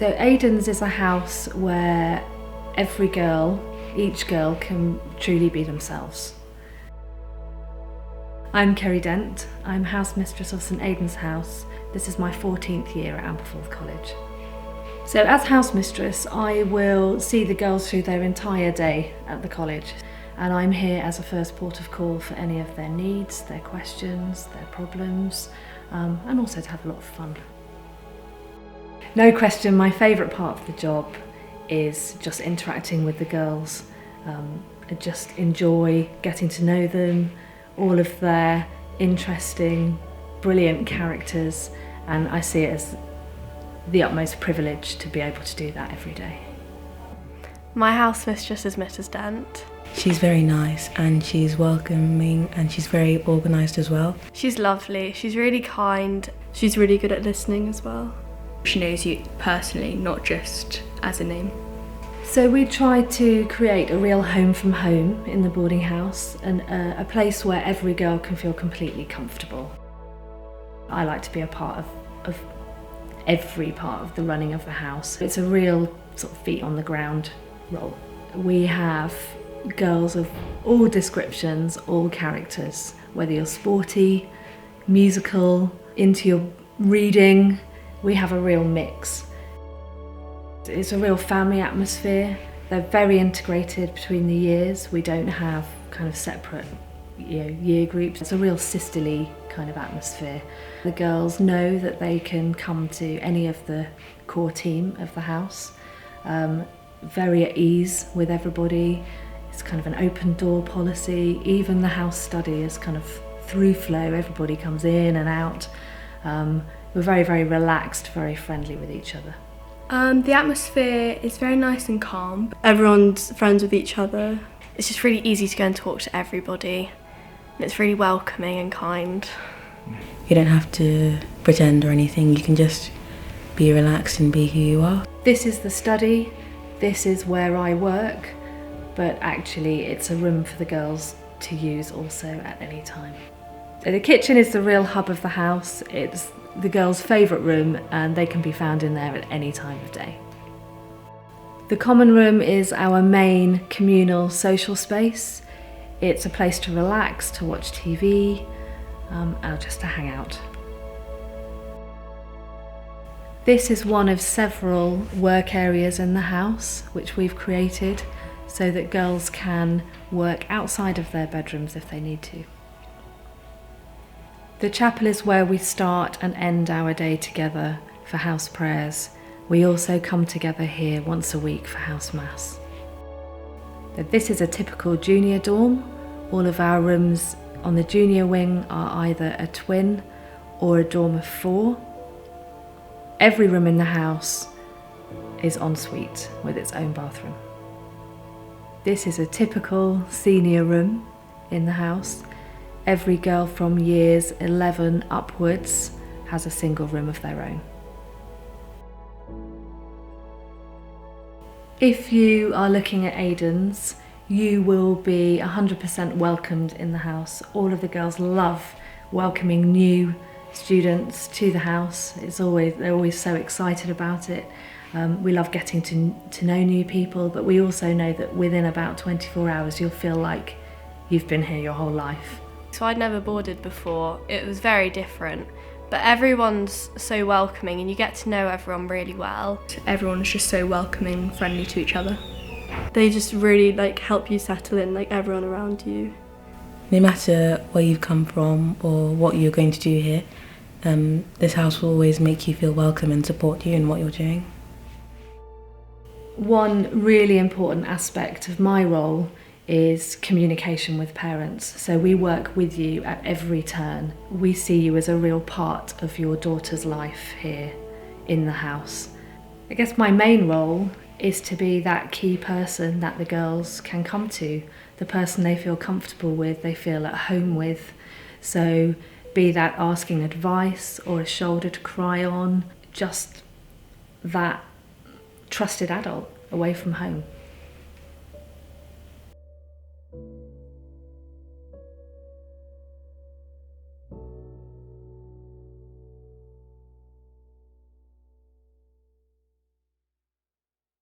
So Aidan's is a house where every girl, each girl can truly be themselves. I'm Ceri Dent, I'm housemistress of St Aidan's House. This is my 14th year at Ampleforth College. So as housemistress, I will see the girls through their entire day at the college, and I'm here as a first port of call for any of their needs, their questions, their problems, and also to have a lot of fun. No question, my favourite part of the job is just interacting with the girls. I just enjoy getting to know them, all of their interesting, brilliant characters, and I see it as the utmost privilege to be able to do that every day. My housemistress is Mrs Dent. She's very nice and she's welcoming and she's very organised as well. She's lovely, she's really kind, she's really good at listening as well. She knows you personally, not just as a name. So we try to create a real home from home in the boarding house, and a place where every girl can feel completely comfortable. I like to be a part of every part of the running of the house. It's a real sort of feet on the ground role. We have girls of all descriptions, all characters, whether you're sporty, musical, into your reading. We have a real mix. It's a real family atmosphere. They're very integrated between the years. We don't have kind of separate year groups. It's a real sisterly kind of atmosphere. The girls know that they can come to any of the core team of the house, very at ease with everybody. It's kind of an open door policy. Even the house study is kind of through flow. Everybody comes in and out. We're very, very relaxed, very friendly with each other. The atmosphere is very nice and calm. Everyone's friends with each other. It's just really easy to go and talk to everybody. And it's really welcoming and kind. You don't have to pretend or anything, you can just be relaxed and be who you are. This is the study, this is where I work, but actually it's a room for the girls to use also at any time. So the kitchen is the real hub of the house. It's the girls' favourite room and they can be found in there at any time of day. The common room is our main communal social space. It's a place to relax, to watch TV, or just to hang out. This is one of several work areas in the house which we've created so that girls can work outside of their bedrooms if they need to. The chapel is where we start and end our day together for house prayers. We also come together here once a week for house mass. This is a typical junior dorm. All of our rooms on the junior wing are either a twin or a dorm of 4. Every room in the house is ensuite with its own bathroom. This is a typical senior room in the house. Every girl from years 11 upwards has a single room of their own. If you are looking at Aidan's, you will be 100% welcomed in the house. All of the girls love welcoming new students to the house. They're always so excited about it. We love getting to know new people, but we also know that within about 24 hours you'll feel like you've been here your whole life. So I'd never boarded before. It was very different, but everyone's so welcoming and you get to know everyone really well. Everyone's just so welcoming, friendly to each other. They just really help you settle in, everyone around you. No matter where you've come from or what you're going to do here, this house will always make you feel welcome and support you in what you're doing. One really important aspect of my role is communication with parents. So we work with you at every turn. We see you as a real part of your daughter's life here in the house. I guess my main role is to be that key person that the girls can come to, the person they feel comfortable with, they feel at home with. So be that asking advice or a shoulder to cry on, just that trusted adult away from home.